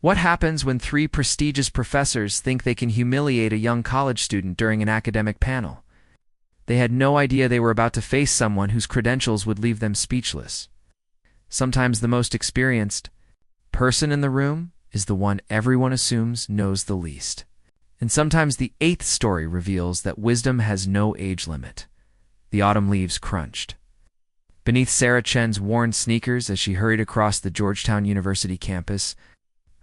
What happens when three prestigious professors think they can humiliate a young college student during an academic panel? They had no idea they were about to face someone whose credentials would leave them speechless. Sometimes the most experienced person in the room is the one everyone assumes knows the least. And sometimes the eighth story reveals that wisdom has no age limit. The autumn leaves crunched beneath Sarah Chen's worn sneakers as she hurried across the Georgetown University campus,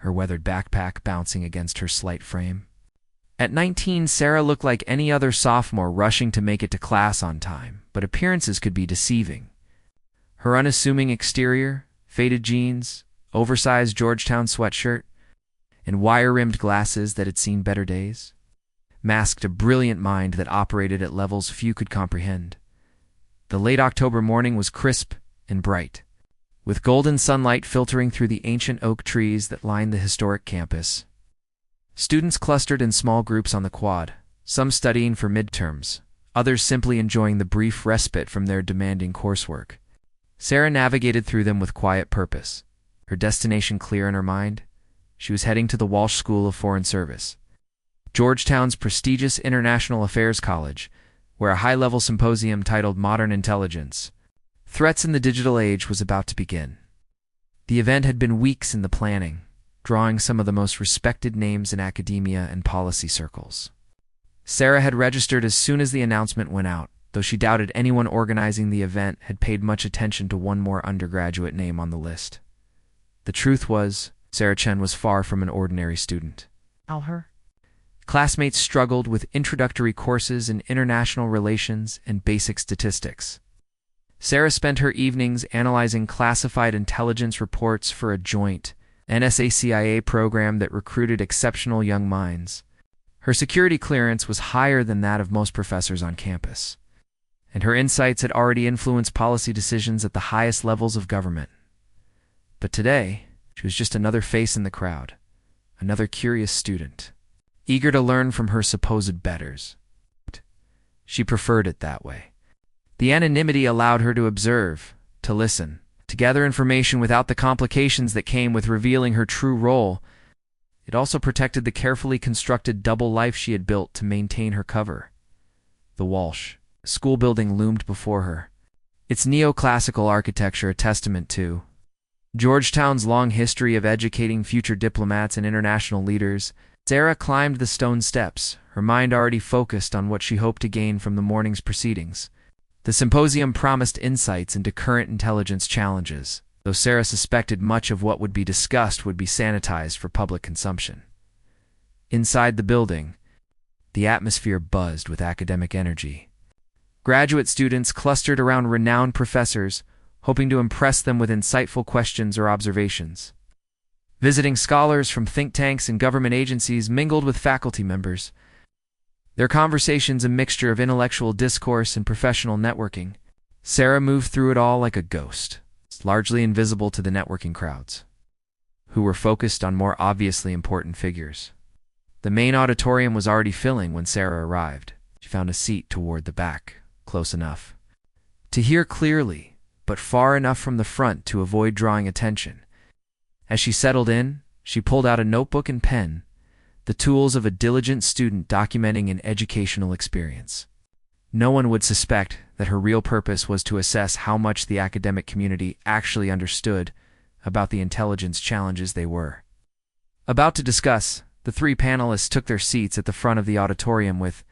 her weathered backpack bouncing against her slight frame. At 19, Sarah looked like any other sophomore rushing to make it to class on time, but appearances could be deceiving. Her unassuming exterior, faded jeans, oversized Georgetown sweatshirt, and wire-rimmed glasses that had seen better days, masked a brilliant mind that operated at levels few could comprehend. The late October morning was crisp and bright, with golden sunlight filtering through the ancient oak trees that lined the historic campus. Students clustered in small groups on the quad, some studying for midterms, others simply enjoying the brief respite from their demanding coursework. Sarah navigated through them with quiet purpose, her destination clear in her mind. She was heading to the Walsh School of Foreign Service, Georgetown's prestigious international affairs college, where a high-level symposium titled Modern Intelligence, Threats in the Digital Age was about to begin. The event had been weeks in the planning, drawing some of the most respected names in academia and policy circles. Sarah had registered as soon as the announcement went out, though she doubted anyone organizing the event had paid much attention to one more undergraduate name on the list. The truth was, Sarah Chen was far from an ordinary student. Classmates struggled with introductory courses in international relations and basic statistics. Sarah spent her evenings analyzing classified intelligence reports for a joint NSA-CIA program that recruited exceptional young minds. Her security clearance was higher than that of most professors on campus, and her insights had already influenced policy decisions at the highest levels of government. But today, she was just another face in the crowd, another curious student, eager to learn from her supposed betters. She preferred it that way. The anonymity allowed her to observe, to listen, to gather information without the complications that came with revealing her true role. It also protected the carefully constructed double life she had built to maintain her cover. The Walsh school building loomed before her, its neoclassical architecture a testament to Georgetown's long history of educating future diplomats and international leaders. Sarah climbed the stone steps, her mind already focused on what she hoped to gain from the morning's proceedings. The symposium promised insights into current intelligence challenges, though Sarah suspected much of what would be discussed would be sanitized for public consumption. Inside the building, the atmosphere buzzed with academic energy. Graduate students clustered around renowned professors, hoping to impress them with insightful questions or observations. Visiting scholars from think tanks and government agencies mingled with faculty members, their conversations a mixture of intellectual discourse and professional networking. Sarah moved through it all like a ghost, largely invisible to the networking crowds, who were focused on more obviously important figures. The main auditorium was already filling when Sarah arrived. She found a seat toward the back, close enough to hear clearly, but far enough from the front to avoid drawing attention. As she settled in, she pulled out a notebook and pen, the tools of a diligent student documenting an educational experience. No one would suspect that her real purpose was to assess how much the academic community actually understood about the intelligence challenges they were about to discuss. The three panelists took their seats at the front of the auditorium with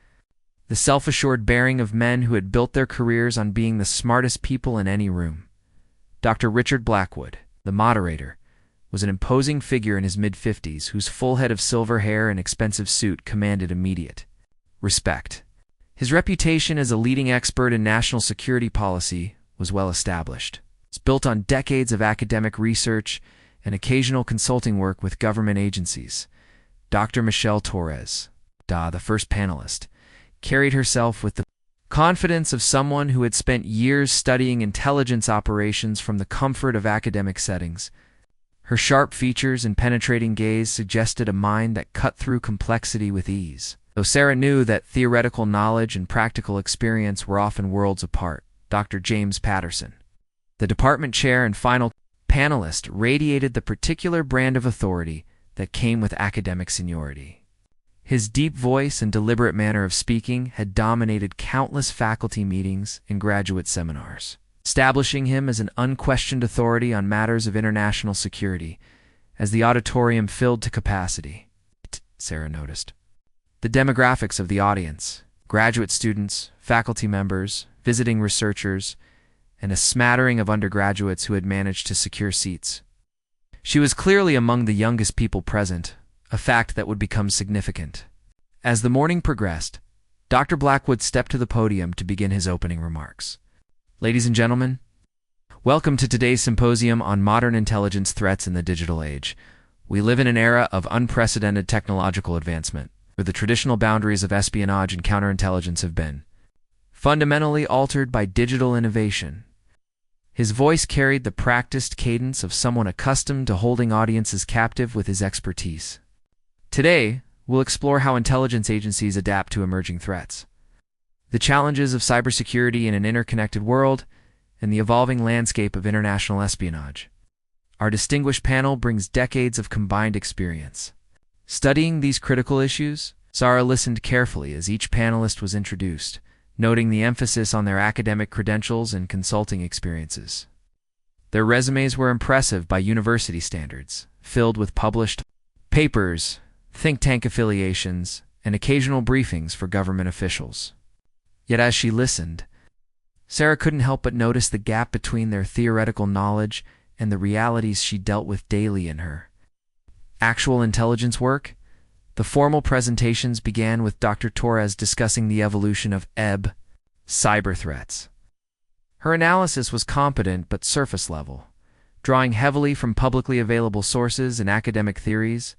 the self-assured bearing of men who had built their careers on being the smartest people in any room. Dr. Richard Blackwood, the moderator, was an imposing figure in his mid-50s whose full head of silver hair and expensive suit commanded immediate respect. His reputation as a leading expert in national security policy was well established. It's built on decades of academic research and occasional consulting work with government agencies. Dr. Michelle Torres, the first panelist, carried herself with the confidence of someone who had spent years studying intelligence operations from the comfort of academic settings. Her sharp features and penetrating gaze suggested a mind that cut through complexity with ease. Though Sarah knew that theoretical knowledge and practical experience were often worlds apart. Dr. James Patterson, the department chair and final panelist, radiated the particular brand of authority that came with academic seniority. His deep voice and deliberate manner of speaking had dominated countless faculty meetings and graduate seminars, establishing him as an unquestioned authority on matters of international security. As the auditorium filled to capacity, Sarah noticed the demographics of the audience: graduate students, faculty members, visiting researchers, and a smattering of undergraduates who had managed to secure seats. She was clearly among the youngest people present, a fact that would become significant. As the morning progressed, Dr. Blackwood stepped to the podium to begin his opening remarks. Ladies and gentlemen, welcome to today's symposium on modern intelligence threats in the digital age. We live in an era of unprecedented technological advancement, where the traditional boundaries of espionage and counterintelligence have been fundamentally altered by digital innovation. His voice carried the practiced cadence of someone accustomed to holding audiences captive with his expertise. Today, we'll explore how intelligence agencies adapt to emerging threats, the challenges of cybersecurity in an interconnected world, and the evolving landscape of international espionage. Our distinguished panel brings decades of combined experience. Studying these critical issues, Sarah listened carefully as each panelist was introduced, noting the emphasis on their academic credentials and consulting experiences. Their resumes were impressive by university standards, filled with published papers, think tank affiliations, and occasional briefings for government officials. Yet as she listened, Sarah couldn't help but notice the gap between their theoretical knowledge and the realities she dealt with daily in her actual intelligence work. The formal presentations began with Dr. Torres discussing the evolution of cyber threats. Her analysis was competent but surface level, drawing heavily from publicly available sources and academic theories.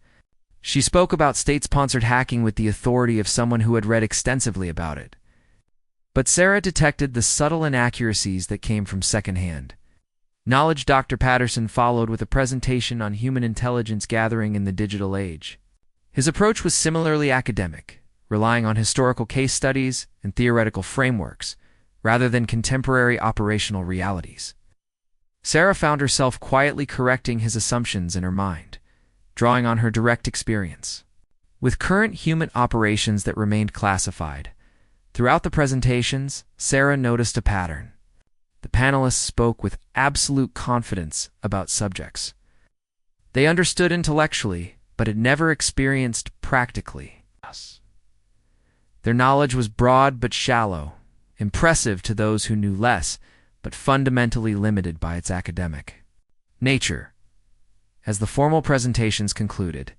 She spoke about state-sponsored hacking with the authority of someone who had read extensively about it. But Sarah detected the subtle inaccuracies that came from secondhand knowledge. Dr. Patterson followed with a presentation on human intelligence gathering in the digital age. His approach was similarly academic, relying on historical case studies and theoretical frameworks, rather than contemporary operational realities. Sarah found herself quietly correcting his assumptions in her mind, drawing on her direct experience with current human operations that remained classified. Throughout the presentations, Sarah noticed a pattern. The panelists spoke with absolute confidence about subjects they understood intellectually, but had never experienced practically. Their knowledge was broad but shallow, impressive to those who knew less, but fundamentally limited by its academic nature. As the formal presentations concluded,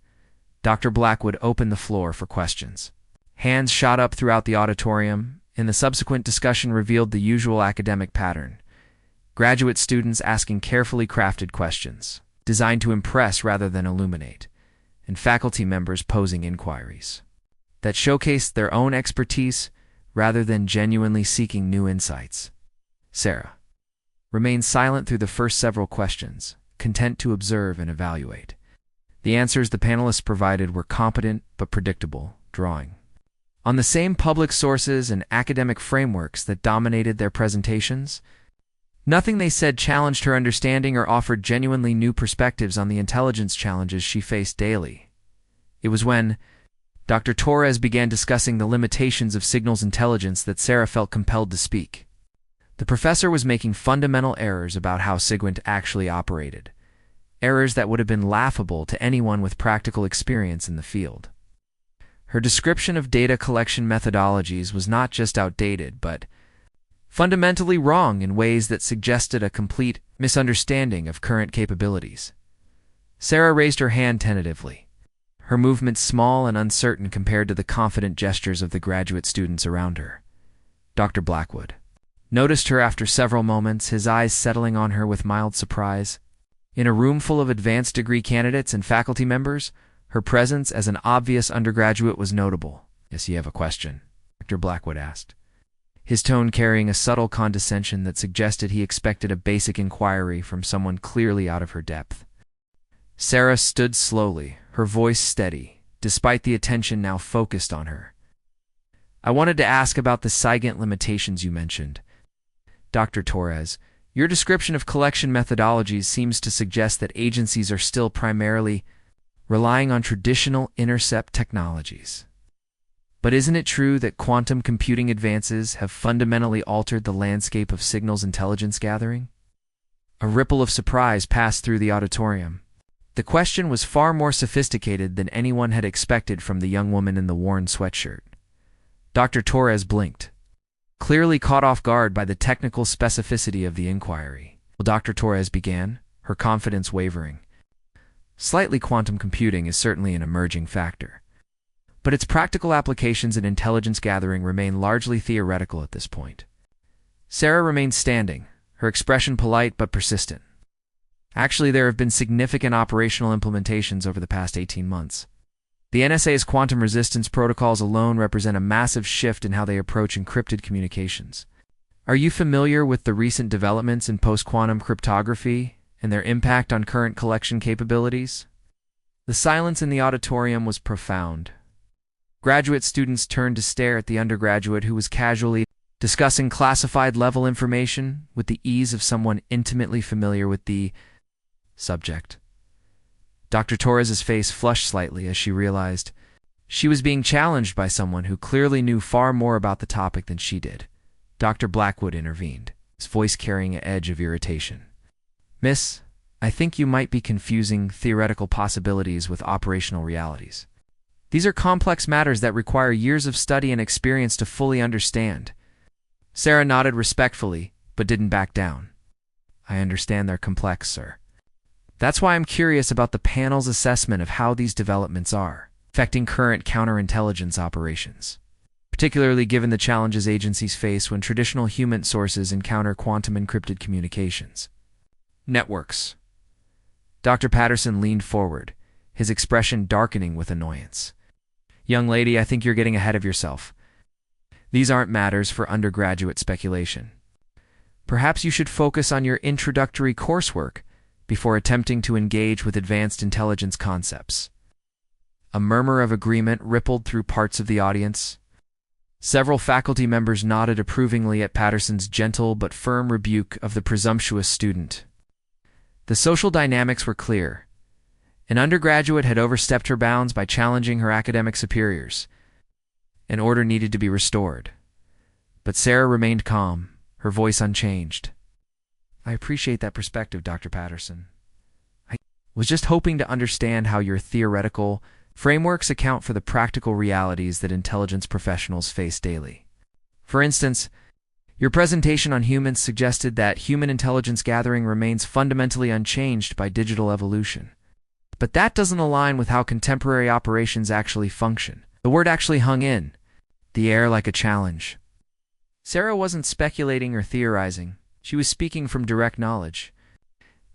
Dr. Blackwood opened the floor for questions. Hands shot up throughout the auditorium, and the subsequent discussion revealed the usual academic pattern: graduate students asking carefully crafted questions, designed to impress rather than illuminate, and faculty members posing inquiries that showcased their own expertise rather than genuinely seeking new insights. Sarah remained silent through the first several questions, content to observe and evaluate. The answers the panelists provided were competent but predictable, drawing on the same public sources and academic frameworks that dominated their presentations. Nothing they said challenged her understanding or offered genuinely new perspectives on the intelligence challenges she faced daily. It was when Dr. Torres began discussing the limitations of signals intelligence that Sarah felt compelled to speak. The professor was making fundamental errors about how SIGINT actually operated, errors that would have been laughable to anyone with practical experience in the field. Her description of data collection methodologies was not just outdated, but fundamentally wrong in ways that suggested a complete misunderstanding of current capabilities. Sarah raised her hand tentatively, her movements small and uncertain compared to the confident gestures of the graduate students around her. Dr. Blackwood noticed her after several moments, his eyes settling on her with mild surprise. In a room full of advanced degree candidates and faculty members, her presence as an obvious undergraduate was notable. "Yes, you have a question?" Dr. Blackwood asked, his tone carrying a subtle condescension that suggested he expected a basic inquiry from someone clearly out of her depth. Sarah stood slowly, her voice steady, despite the attention now focused on her. "I wanted to ask about the SIGINT limitations you mentioned. Dr. Torres, your description of collection methodologies seems to suggest that agencies are still primarily relying on traditional intercept technologies. But isn't it true that quantum computing advances have fundamentally altered the landscape of signals intelligence gathering? A ripple of surprise passed through the auditorium. The question was far more sophisticated than anyone had expected from the young woman in the worn sweatshirt. Dr. Torres blinked, clearly caught off guard by the technical specificity of the inquiry. Well, Dr. Torres began, her confidence wavering. Slightly, quantum computing is certainly an emerging factor, but its practical applications in intelligence gathering remain largely theoretical at this point. Sarah remained standing, her expression polite but persistent. Actually, there have been significant operational implementations over the past 18 months. The NSA's quantum resistance protocols alone represent a massive shift in how they approach encrypted communications. Are you familiar with the recent developments in post-quantum cryptography and their impact on current collection capabilities? The silence in the auditorium was profound. Graduate students turned to stare at the undergraduate who was casually discussing classified level information with the ease of someone intimately familiar with the subject. Dr. Torres's face flushed slightly as she realized she was being challenged by someone who clearly knew far more about the topic than she did. Dr. Blackwood intervened, his voice carrying an edge of irritation. "Miss, I think you might be confusing theoretical possibilities with operational realities. These are complex matters that require years of study and experience to fully understand." Sarah nodded respectfully, but didn't back down. "I understand they're complex, sir. That's why I'm curious about the panel's assessment of how these developments are affecting current counterintelligence operations, particularly given the challenges agencies face when traditional human sources encounter quantum encrypted communications. Networks." Dr. Patterson leaned forward, his expression darkening with annoyance. "Young lady, I think you're getting ahead of yourself. These aren't matters for undergraduate speculation. Perhaps you should focus on your introductory coursework before attempting to engage with advanced intelligence concepts." A murmur of agreement rippled through parts of the audience. Several faculty members nodded approvingly at Patterson's gentle but firm rebuke of the presumptuous student. The social dynamics were clear. An undergraduate had overstepped her bounds by challenging her academic superiors. An order needed to be restored. But Sarah remained calm, her voice unchanged. "I appreciate that perspective, Dr. Patterson. I was just hoping to understand how your theoretical frameworks account for the practical realities that intelligence professionals face daily. For instance, your presentation on humans suggested that human intelligence gathering remains fundamentally unchanged by digital evolution. But that doesn't align with how contemporary operations actually function." The word actually hung in the air like a challenge. Sarah wasn't speculating or theorizing. She was speaking from direct knowledge.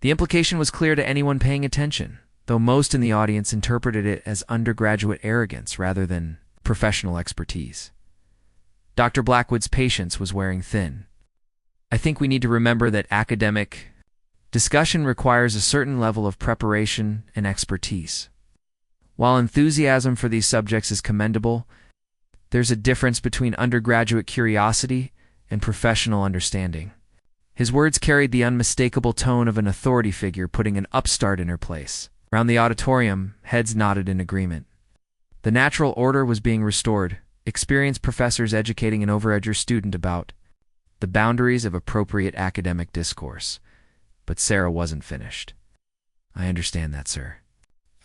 The implication was clear to anyone paying attention, though most in the audience interpreted it as undergraduate arrogance rather than professional expertise. Dr. Blackwood's patience was wearing thin. "I think we need to remember that academic discussion requires a certain level of preparation and expertise. While enthusiasm for these subjects is commendable, there's a difference between undergraduate curiosity and professional understanding." His words carried the unmistakable tone of an authority figure putting an upstart in her place. Around the auditorium, heads nodded in agreement. The natural order was being restored, experienced professors educating an overedger student about the boundaries of appropriate academic discourse. But Sarah wasn't finished. "I understand that, sir.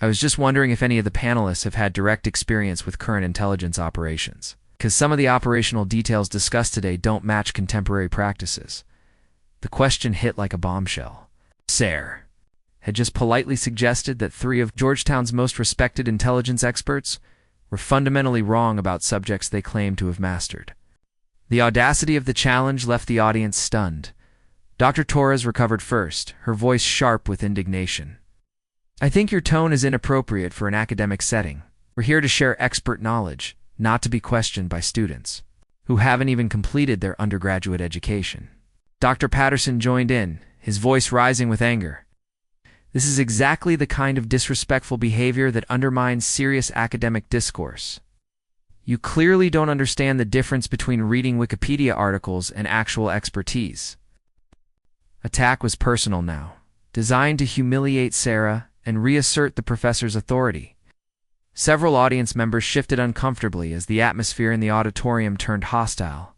I was just wondering if any of the panelists have had direct experience with current intelligence operations, because some of the operational details discussed today don't match contemporary practices." The question hit like a bombshell. Sarah had just politely suggested that 3 of Georgetown's most respected intelligence experts were fundamentally wrong about subjects they claimed to have mastered. The audacity of the challenge left the audience stunned. Dr. Torres recovered first, her voice sharp with indignation. "I think your tone is inappropriate for an academic setting. We're here to share expert knowledge, not to be questioned by students who haven't even completed their undergraduate education." Dr. Patterson joined in, his voice rising with anger. "This is exactly the kind of disrespectful behavior that undermines serious academic discourse. You clearly don't understand the difference between reading Wikipedia articles and actual expertise." Attack was personal now, designed to humiliate Sarah and reassert the professor's authority. Several audience members shifted uncomfortably as the atmosphere in the auditorium turned hostile.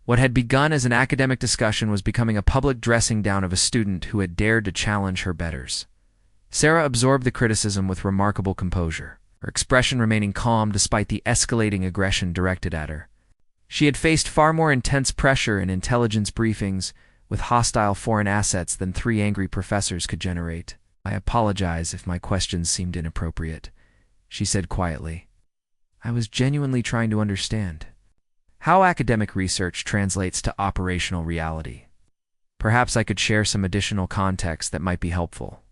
What had begun as an academic discussion was becoming a public dressing down of a student who had dared to challenge her betters. Sarah absorbed the criticism with remarkable composure, her expression remaining calm despite the escalating aggression directed at her. She had faced far more intense pressure in intelligence briefings with hostile foreign assets than 3 angry professors could generate. "I apologize if my questions seemed inappropriate," she said quietly. "I was genuinely trying to understand how academic research translates to operational reality. Perhaps I could share some additional context that might be helpful."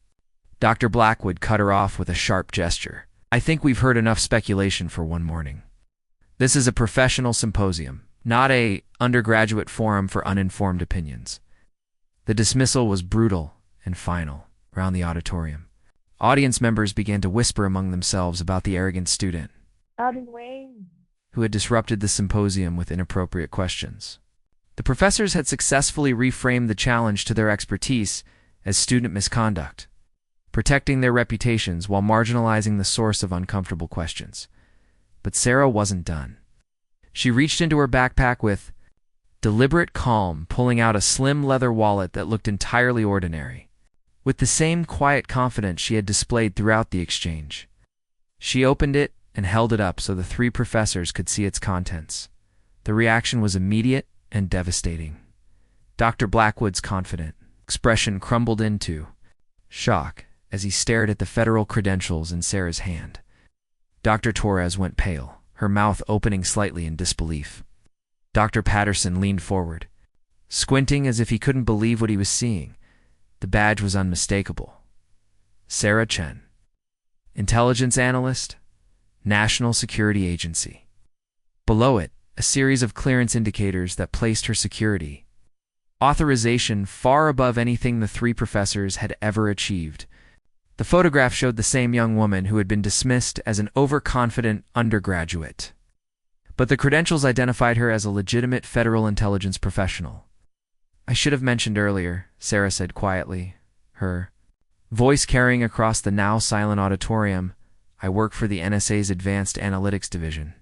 Dr. Blackwood cut her off with a sharp gesture. "I think we've heard enough speculation for one morning. This is a professional symposium, not an undergraduate forum for uninformed opinions." The dismissal was brutal and final around the auditorium. Audience members began to whisper among themselves about the arrogant student who had disrupted the symposium with inappropriate questions. The professors had successfully reframed the challenge to their expertise as student misconduct, protecting their reputations while marginalizing the source of uncomfortable questions. But Sarah wasn't done. She reached into her backpack with deliberate calm, pulling out a slim leather wallet that looked entirely ordinary, with the same quiet confidence she had displayed throughout the exchange. She opened it and held it up so the 3 professors could see its contents. The reaction was immediate and devastating. Dr. Blackwood's confident expression crumbled into shock as he stared at the federal credentials in Sarah's hand. Dr. Torres went pale, her mouth opening slightly in disbelief. Dr. Patterson leaned forward, squinting as if he couldn't believe what he was seeing. The badge was unmistakable. Sarah Chen, Intelligence Analyst, National Security Agency. Below it, a series of clearance indicators that placed her security authorization far above anything the 3 professors had ever achieved. The photograph showed the same young woman who had been dismissed as an overconfident undergraduate. But the credentials identified her as a legitimate federal intelligence professional. "I should have mentioned earlier," Sarah said quietly, her voice carrying across the now silent auditorium, "I work for the NSA's Advanced Analytics Division.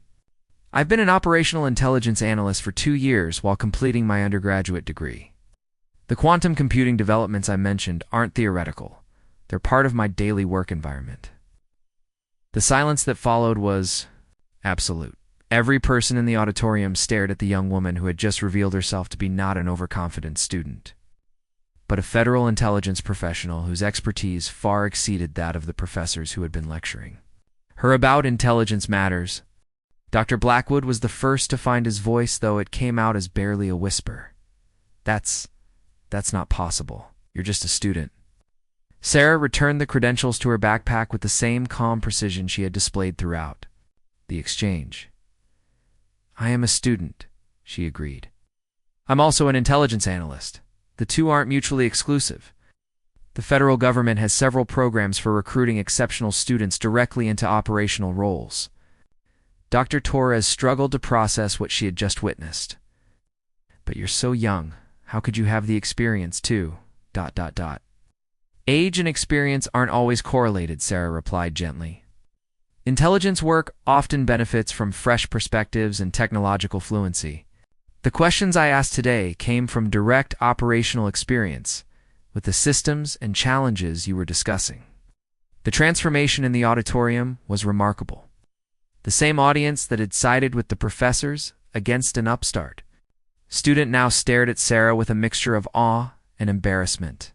I've been an operational intelligence analyst for 2 years while completing my undergraduate degree. The quantum computing developments I mentioned aren't theoretical. They're part of my daily work environment." The silence that followed was absolute. Every person in the auditorium stared at the young woman who had just revealed herself to be not an overconfident student, but a federal intelligence professional whose expertise far exceeded that of the professors who had been lecturing her about intelligence matters. Dr. Blackwood was the first to find his voice, though it came out as barely a whisper. That's not possible. You're just a student." Sarah returned the credentials to her backpack with the same calm precision she had displayed throughout the exchange. "I am a student," she agreed. "I'm also an intelligence analyst. The 2 aren't mutually exclusive. The federal government has several programs for recruiting exceptional students directly into operational roles." Dr. Torres struggled to process what she had just witnessed. "But you're so young. How could you have the experience, too? ... "Age and experience aren't always correlated," Sarah replied gently. "Intelligence work often benefits from fresh perspectives and technological fluency. The questions I asked today came from direct operational experience with the systems and challenges you were discussing." The transformation in the auditorium was remarkable. The same audience that had sided with the professors against an upstart student now stared at Sarah with a mixture of awe and embarrassment.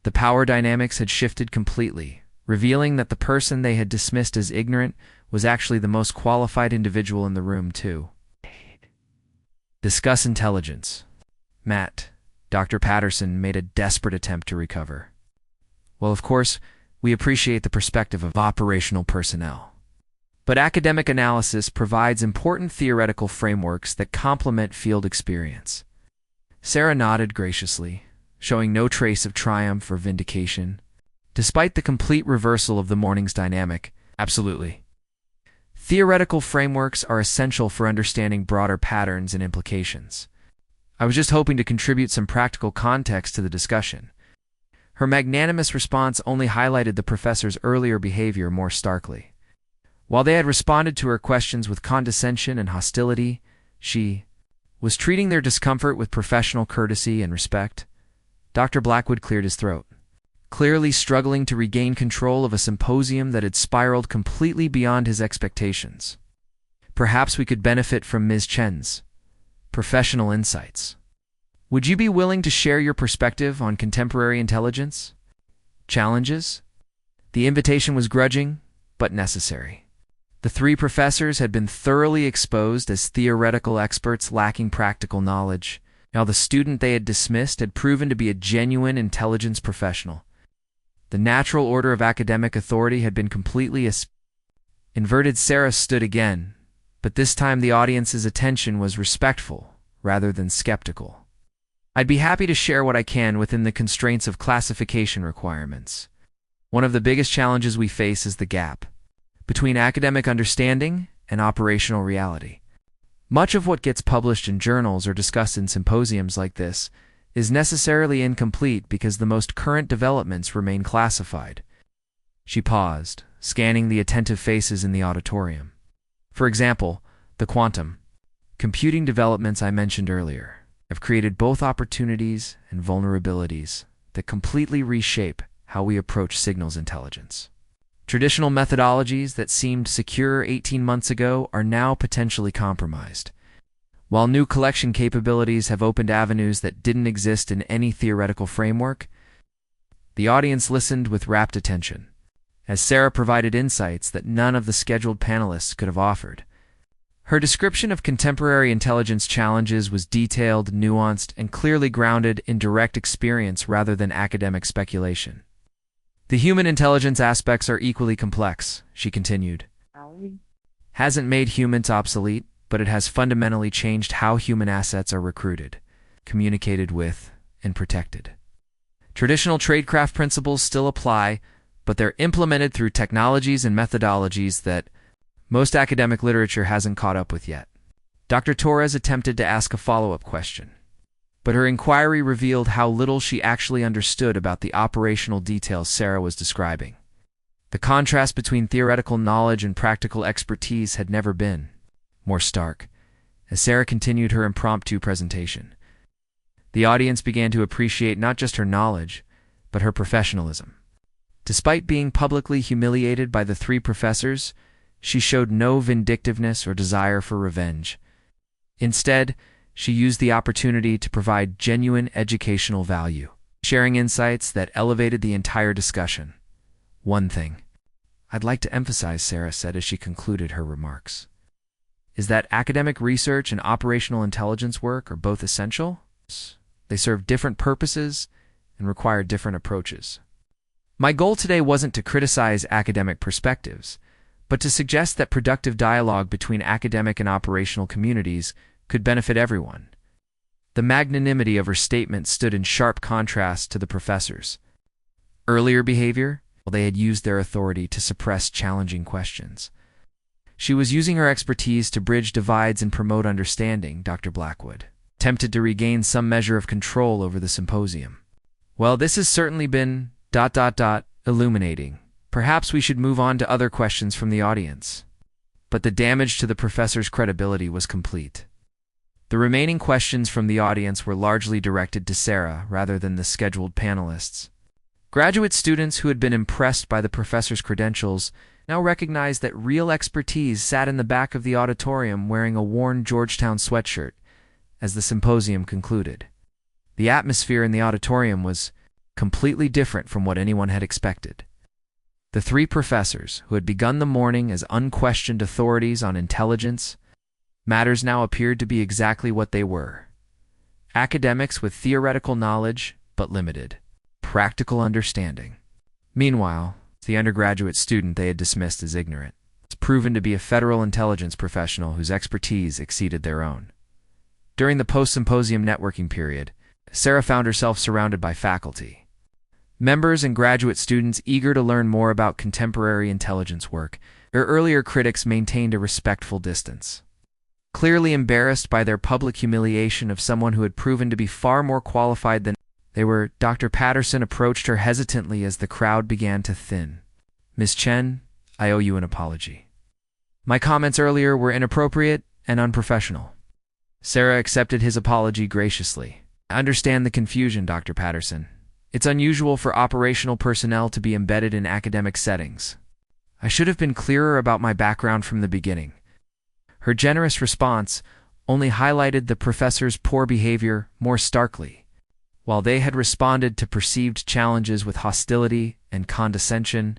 The power dynamics had shifted completely, revealing that the person they had dismissed as ignorant was actually the most qualified individual in the room, too. "Discuss intelligence." "Matt," Dr. Patterson made a desperate attempt to recover. "Well, of course, we appreciate the perspective of operational personnel. But academic analysis provides important theoretical frameworks that complement field experience." Sarah nodded graciously, showing no trace of triumph or vindication. Despite the complete reversal of the morning's dynamic, absolutely. Theoretical frameworks are essential for understanding broader patterns and implications. I was just hoping to contribute some practical context to the discussion. Her magnanimous response only highlighted the professor's earlier behavior more starkly. While they had responded to her questions with condescension and hostility, she was treating their discomfort with professional courtesy and respect. Dr. Blackwood cleared his throat, clearly struggling to regain control of a symposium that had spiraled completely beyond his expectations. Perhaps we could benefit from Ms. Chen's professional insights. Would you be willing to share your perspective on contemporary intelligence? Challenges? The invitation was grudging, but necessary. The three professors had been thoroughly exposed as theoretical experts lacking practical knowledge. Now the student they had dismissed had proven to be a genuine intelligence professional. The natural order of academic authority had been completely inverted. Sarah stood again, but this time the audience's attention was respectful rather than skeptical. I'd be happy to share what I can within the constraints of classification requirements. One of the biggest challenges we face is the gap between academic understanding and operational reality. Much of what gets published in journals or discussed in symposiums like this is necessarily incomplete because the most current developments remain classified. She paused, scanning the attentive faces in the auditorium. For example, the quantum computing developments I mentioned earlier have created both opportunities and vulnerabilities that completely reshape how we approach signals intelligence. Traditional methodologies that seemed secure 18 months ago are now potentially compromised, while new collection capabilities have opened avenues that didn't exist in any theoretical framework. The audience listened with rapt attention, as Sarah provided insights that none of the scheduled panelists could have offered. Her description of contemporary intelligence challenges was detailed, nuanced, and clearly grounded in direct experience rather than academic speculation. The human intelligence aspects are equally complex, she continued. Hasn't made humans obsolete, but it has fundamentally changed how human assets are recruited, communicated with, and protected. Traditional tradecraft principles still apply, but they're implemented through technologies and methodologies that most academic literature hasn't caught up with yet. Dr. Torres attempted to ask a follow-up question, but her inquiry revealed how little she actually understood about the operational details Sarah was describing. The contrast between theoretical knowledge and practical expertise had never been more stark, as Sarah continued her impromptu presentation. The audience began to appreciate not just her knowledge, but her professionalism. Despite being publicly humiliated by the three professors, she showed no vindictiveness or desire for revenge. Instead, she used the opportunity to provide genuine educational value, sharing insights that elevated the entire discussion. One thing I'd like to emphasize, Sarah said as she concluded her remarks, is that academic research and operational intelligence work are both essential. They serve different purposes and require different approaches. My goal today wasn't to criticize academic perspectives, but to suggest that productive dialogue between academic and operational communities could benefit everyone. The magnanimity of her statement stood in sharp contrast to the professors' earlier behavior, while they had used their authority to suppress challenging questions. She was using her expertise to bridge divides and promote understanding, Dr. Blackwood attempted to regain some measure of control over the symposium. Well, this has certainly been ... illuminating. Perhaps we should move on to other questions from the audience. But the damage to the professor's credibility was complete. The remaining questions from the audience were largely directed to Sarah rather than the scheduled panelists. Graduate students who had been impressed by the professor's credentials now recognized that real expertise sat in the back of the auditorium wearing a worn Georgetown sweatshirt as the symposium concluded. The atmosphere in the auditorium was completely different from what anyone had expected. The three professors, who had begun the morning as unquestioned authorities on intelligence matters, now appeared to be exactly what they were: academics with theoretical knowledge but limited practical understanding. Meanwhile, the undergraduate student they had dismissed as ignorant was proven to be a federal intelligence professional whose expertise exceeded their own. During the post-symposium networking period, Sarah found herself surrounded by faculty, members, and graduate students eager to learn more about contemporary intelligence work. Her earlier critics maintained a respectful distance, clearly embarrassed by their public humiliation of someone who had proven to be far more qualified than Dr. Patterson approached her hesitantly as the crowd began to thin. "Miss Chen, I owe you an apology. My comments earlier were inappropriate and unprofessional." Sarah accepted his apology graciously. "I understand the confusion, Dr. Patterson. It's unusual for operational personnel to be embedded in academic settings. I should have been clearer about my background from the beginning." Her generous response only highlighted the professor's poor behavior more starkly. While they had responded to perceived challenges with hostility and condescension,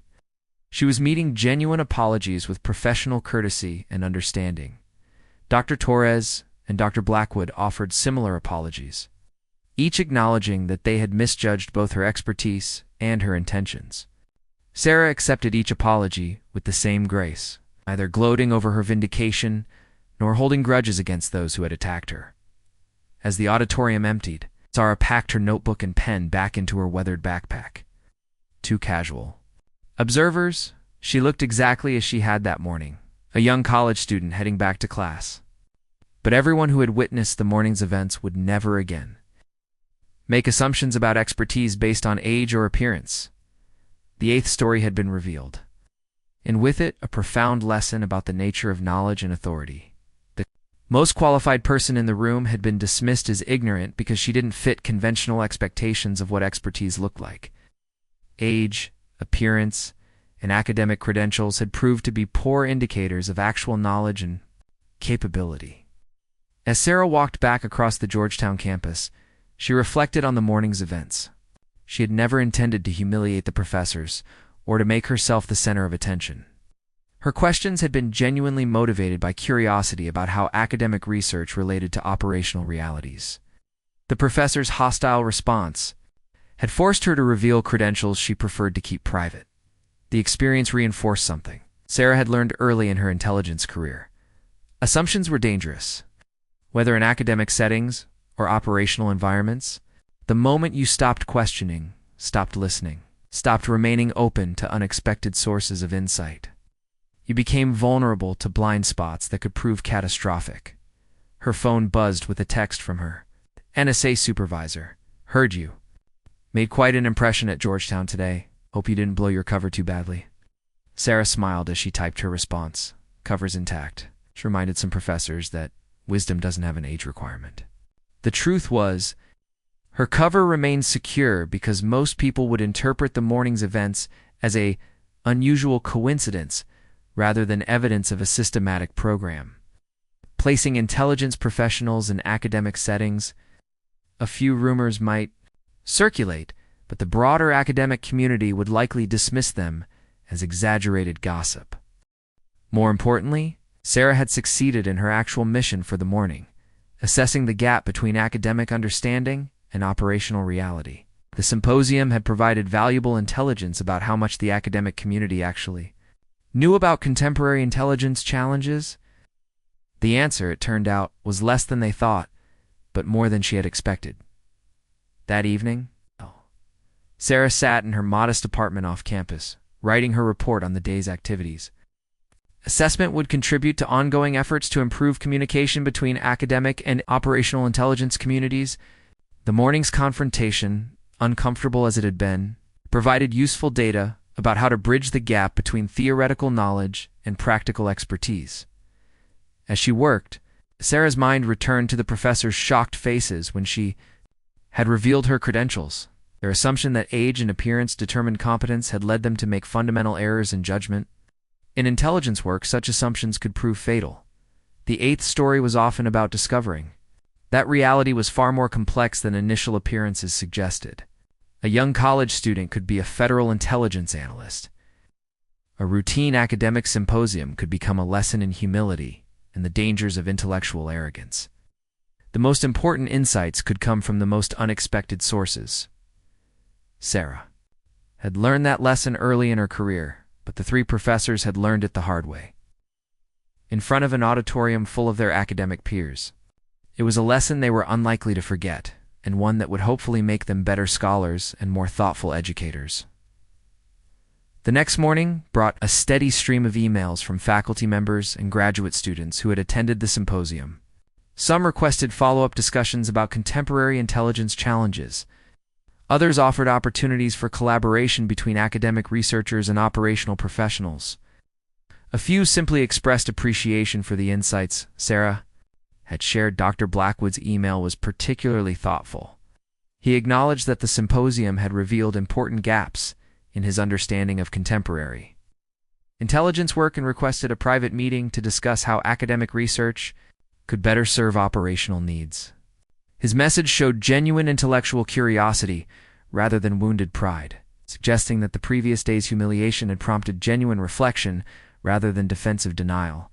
she was meeting genuine apologies with professional courtesy and understanding. Dr. Torres and Dr. Blackwood offered similar apologies, each acknowledging that they had misjudged both her expertise and her intentions. Sarah accepted each apology with the same grace, neither gloating over her vindication nor holding grudges against those who had attacked her. As the auditorium emptied, Sarah packed her notebook and pen back into her weathered backpack. Too casual. Observers, she looked exactly as she had that morning, a young college student heading back to class. But everyone who had witnessed the morning's events would never again make assumptions about expertise based on age or appearance. The eighth story had been revealed, and with it, a profound lesson about the nature of knowledge and authority. The most qualified person in the room had been dismissed as ignorant because she didn't fit conventional expectations of what expertise looked like. Age, appearance, and academic credentials had proved to be poor indicators of actual knowledge and capability. As Sarah walked back across the Georgetown campus, she reflected on the morning's events. She had never intended to humiliate the professors or to make herself the center of attention. Her questions had been genuinely motivated by curiosity about how academic research related to operational realities. The professor's hostile response had forced her to reveal credentials she preferred to keep private. The experience reinforced something Sarah had learned early in her intelligence career. Assumptions were dangerous. Whether in academic settings or operational environments, the moment you stopped questioning, stopped listening, stopped remaining open to unexpected sources of insight, you became vulnerable to blind spots that could prove catastrophic. Her phone buzzed with a text from her NSA supervisor. "Heard you. Made quite an impression at Georgetown today. Hope you didn't blow your cover too badly." Sarah smiled as she typed her response. "Cover's intact." She reminded some professors that wisdom doesn't have an age requirement. The truth was, her cover remained secure because most people would interpret the morning's events as an unusual coincidence rather than evidence of a systematic program. Placing intelligence professionals in academic settings, a few rumors might circulate, but the broader academic community would likely dismiss them as exaggerated gossip. More importantly, Sarah had succeeded in her actual mission for the morning, assessing the gap between academic understanding and operational reality. The symposium had provided valuable intelligence about how much the academic community actually knew about contemporary intelligence challenges. The answer, it turned out, was less than they thought, but more than she had expected. That evening, Sarah sat in her modest apartment off campus, writing her report on the day's activities. Assessment would contribute to ongoing efforts to improve communication between academic and operational intelligence communities. The morning's confrontation, uncomfortable as it had been, provided useful data about how to bridge the gap between theoretical knowledge and practical expertise. As she worked, Sarah's mind returned to the professor's shocked faces when she had revealed her credentials. Their assumption that age and appearance determined competence had led them to make fundamental errors in judgment. In intelligence work, such assumptions could prove fatal. The eighth story was often about discovering that reality was far more complex than initial appearances suggested. A young college student could be a federal intelligence analyst. A routine academic symposium could become a lesson in humility and the dangers of intellectual arrogance. The most important insights could come from the most unexpected sources. Sarah had learned that lesson early in her career, but the three professors had learned it the hard way. In front of an auditorium full of their academic peers. It was a lesson they were unlikely to forget, and one that would hopefully make them better scholars and more thoughtful educators. The next morning brought a steady stream of emails from faculty members and graduate students who had attended the symposium. Some requested follow-up discussions about contemporary intelligence challenges, Others offered opportunities for collaboration between academic researchers and operational professionals. A few simply expressed appreciation for the insights Sarah had shared. Dr. Blackwood's email was particularly thoughtful. He acknowledged that the symposium had revealed important gaps in his understanding of contemporary intelligence work and requested a private meeting to discuss how academic research could better serve operational needs. His message showed genuine intellectual curiosity rather than wounded pride, suggesting that the previous day's humiliation had prompted genuine reflection rather than defensive denial.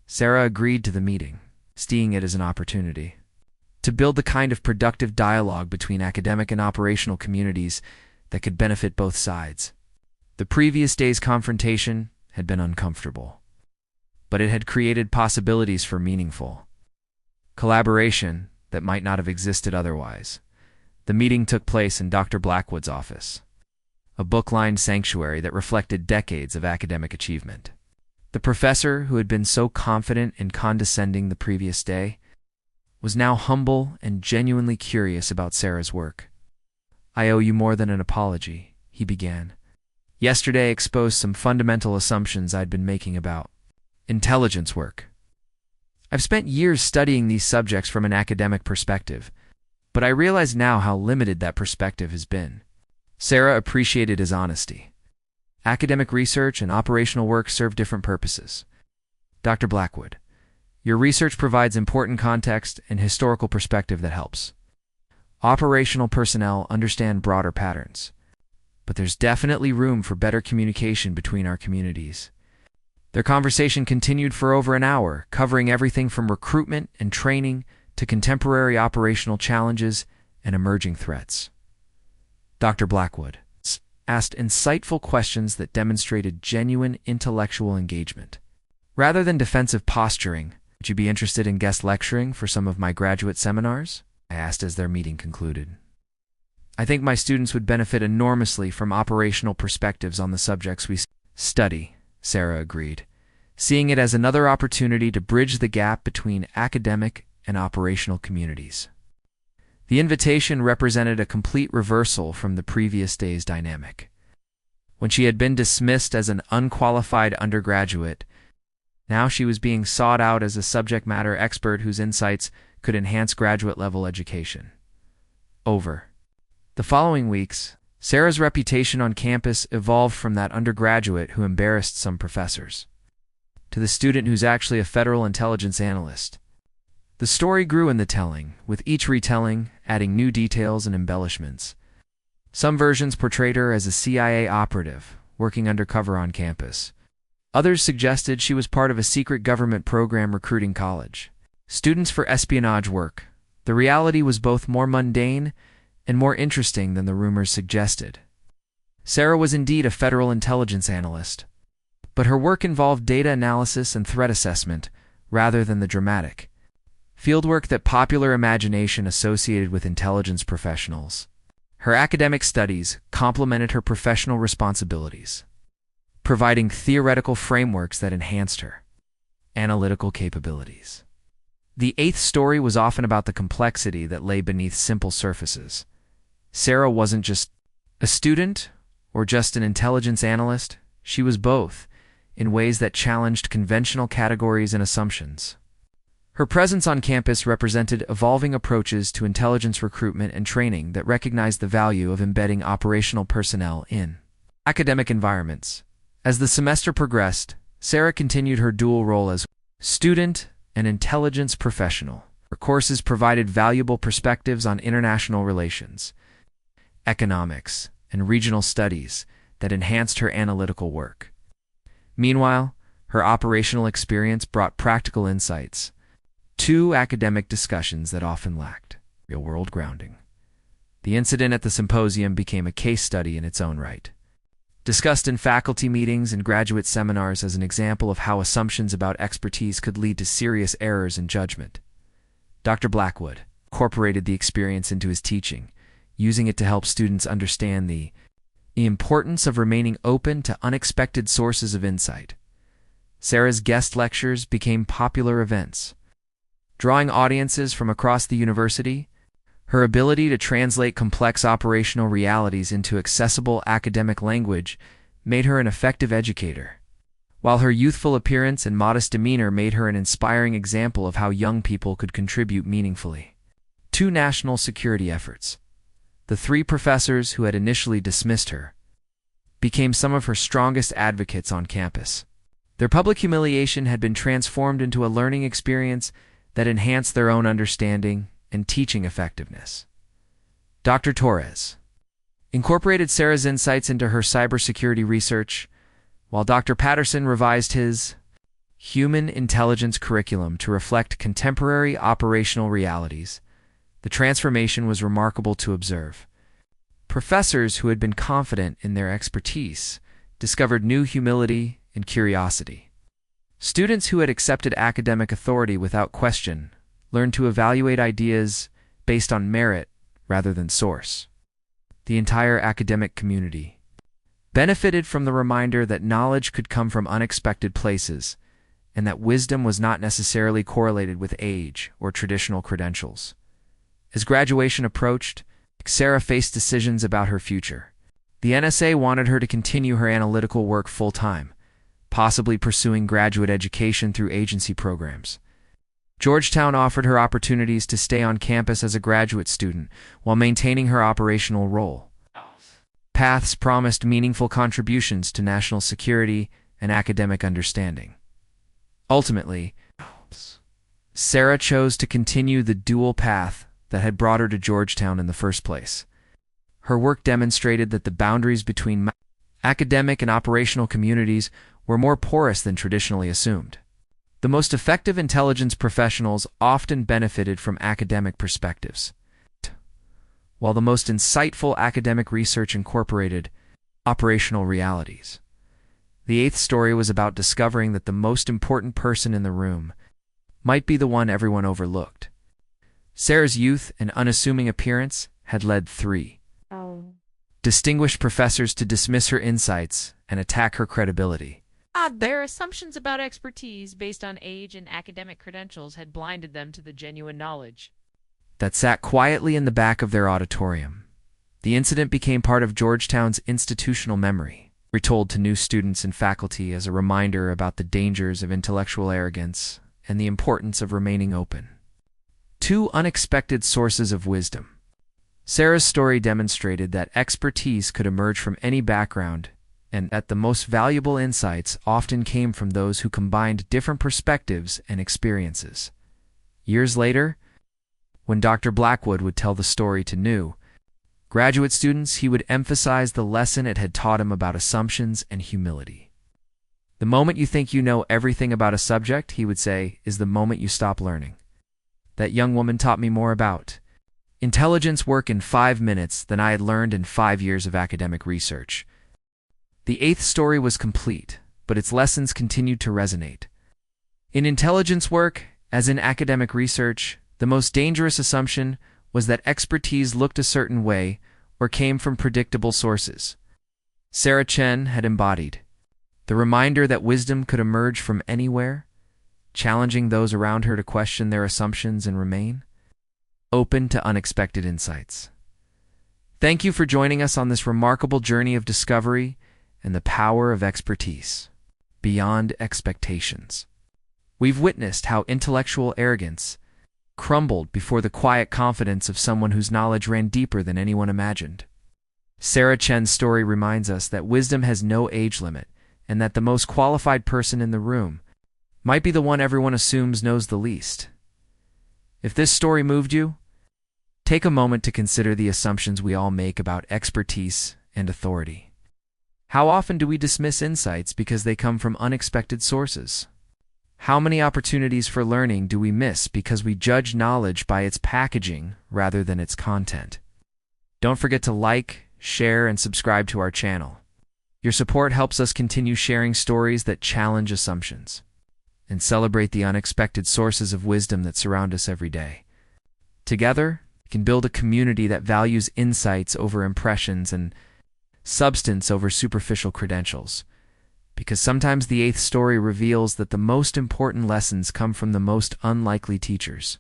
Sarah agreed to the meeting, seeing it as an opportunity to build the kind of productive dialogue between academic and operational communities that could benefit both sides. The previous day's confrontation had been uncomfortable, but it had created possibilities for meaningful collaboration that might not have existed otherwise. The meeting took place in Dr. Blackwood's office, a book-lined sanctuary that reflected decades of academic achievement. The professor, who had been so confident and condescending the previous day, was now humble and genuinely curious about Sarah's work. "I owe you more than an apology," he began. "Yesterday exposed some fundamental assumptions I'd been making about intelligence work. I've spent years studying these subjects from an academic perspective, but I realize now how limited that perspective has been." Sarah appreciated his honesty. Academic research and operational work serve different purposes. "Dr. Blackwood, your research provides important context and historical perspective that helps operational personnel understand broader patterns, but there's definitely room for better communication between our communities." Their conversation continued for over an hour, covering everything from recruitment and training to contemporary operational challenges and emerging threats. Dr. Blackwood asked insightful questions that demonstrated genuine intellectual engagement. "Rather than defensive posturing, would you be interested in guest lecturing for some of my graduate seminars?" I asked as their meeting concluded. "I think my students would benefit enormously from operational perspectives on the subjects we study," Sarah agreed, seeing it as another opportunity to bridge the gap between academic and operational communities. The invitation represented a complete reversal from the previous day's dynamic. When she had been dismissed as an unqualified undergraduate, now she was being sought out as a subject matter expert whose insights could enhance graduate-level education. Over the following weeks, Sarah's reputation on campus evolved from that undergraduate who embarrassed some professors to the student who's actually a federal intelligence analyst. The story grew in the telling, with each retelling adding new details and embellishments. Some versions portrayed her as a CIA operative, working undercover on campus. Others suggested she was part of a secret government program recruiting college students for espionage work. The reality was both more mundane and more interesting than the rumors suggested. Sarah was indeed a federal intelligence analyst, but her work involved data analysis and threat assessment rather than the dramatic fieldwork that popular imagination associated with intelligence professionals. Her academic studies complemented her professional responsibilities, providing theoretical frameworks that enhanced her analytical capabilities. The eighth story was often about the complexity that lay beneath simple surfaces. Sarah wasn't just a student or just an intelligence analyst. She was both, in ways that challenged conventional categories and assumptions. Her presence on campus represented evolving approaches to intelligence recruitment and training that recognized the value of embedding operational personnel in academic environments. As the semester progressed, Sarah continued her dual role as student and intelligence professional. Her courses provided valuable perspectives on international relations, economics, and regional studies that enhanced her analytical work. Meanwhile, her operational experience brought practical insights to academic discussions that often lacked real-world grounding. The incident at the symposium became a case study in its own right, discussed in faculty meetings and graduate seminars as an example of how assumptions about expertise could lead to serious errors in judgment. Dr. Blackwood incorporated the experience into his teaching, using it to help students understand the importance of remaining open to unexpected sources of insight. Sarah's guest lectures became popular events, drawing audiences from across the university. Her ability to translate complex operational realities into accessible academic language made her an effective educator, while her youthful appearance and modest demeanor made her an inspiring example of how young people could contribute meaningfully to national security efforts. The three professors who had initially dismissed her became some of her strongest advocates on campus. Their public humiliation had been transformed into a learning experience that enhanced their own understanding and teaching effectiveness. Dr. Torres incorporated Sarah's insights into her cybersecurity research, while Dr. Patterson revised his human intelligence curriculum to reflect contemporary operational realities. The transformation was remarkable to observe. Professors who had been confident in their expertise discovered new humility and curiosity. Students who had accepted academic authority without question learned to evaluate ideas based on merit rather than source. The entire academic community benefited from the reminder that knowledge could come from unexpected places and that wisdom was not necessarily correlated with age or traditional credentials. As graduation approached, Sarah faced decisions about her future. The NSA wanted her to continue her analytical work full-time, possibly pursuing graduate education through agency programs. Georgetown offered her opportunities to stay on campus as a graduate student while maintaining her operational role. Paths promised meaningful contributions to national security and academic understanding. Ultimately, Sarah chose to continue the dual path that had brought her to Georgetown in the first place. Her work demonstrated that the boundaries between academic and operational communities were more porous than traditionally assumed. The most effective intelligence professionals often benefited from academic perspectives, while the most insightful academic research incorporated operational realities. The eighth story was about discovering that the most important person in the room might be the one everyone overlooked. Sarah's youth and unassuming appearance had led three distinguished professors to dismiss her insights and attack her credibility. Their assumptions about expertise based on age and academic credentials had blinded them to the genuine knowledge that sat quietly in the back of their auditorium. The incident became part of Georgetown's institutional memory, retold to new students and faculty as a reminder about the dangers of intellectual arrogance and the importance of remaining open. Two unexpected sources of wisdom. Sarah's story demonstrated that expertise could emerge from any background, and that the most valuable insights often came from those who combined different perspectives and experiences. Years later, when Dr. Blackwood would tell the story to new graduate students, he would emphasize the lesson it had taught him about assumptions and humility. The moment you think you know everything about a subject, he would say, is the moment you stop learning. That young woman taught me more about intelligence work in 5 minutes than I had learned in 5 years of academic research. The eighth story was complete, but its lessons continued to resonate. In intelligence work, as in academic research, the most dangerous assumption was that expertise looked a certain way or came from predictable sources. Sarah Chen had embodied the reminder that wisdom could emerge from anywhere, challenging those around her to question their assumptions and remain open to unexpected insights. Thank you for joining us on this remarkable journey of discovery and the power of expertise beyond expectations. We've witnessed how intellectual arrogance crumbled before the quiet confidence of someone whose knowledge ran deeper than anyone imagined. Sarah Chen's story reminds us that wisdom has no age limit and that the most qualified person in the room might be the one everyone assumes knows the least. If this story moved you, take a moment to consider the assumptions we all make about expertise and authority. How often do we dismiss insights because they come from unexpected sources? How many opportunities for learning do we miss because we judge knowledge by its packaging rather than its content? Don't forget to like, share, and subscribe to our channel. Your support helps us continue sharing stories that challenge assumptions and celebrate the unexpected sources of wisdom that surround us every day. Together, we can build a community that values insights over impressions and substance over superficial credentials. Because sometimes the eighth story reveals that the most important lessons come from the most unlikely teachers.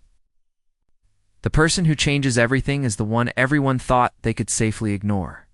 The person who changes everything is the one everyone thought they could safely ignore.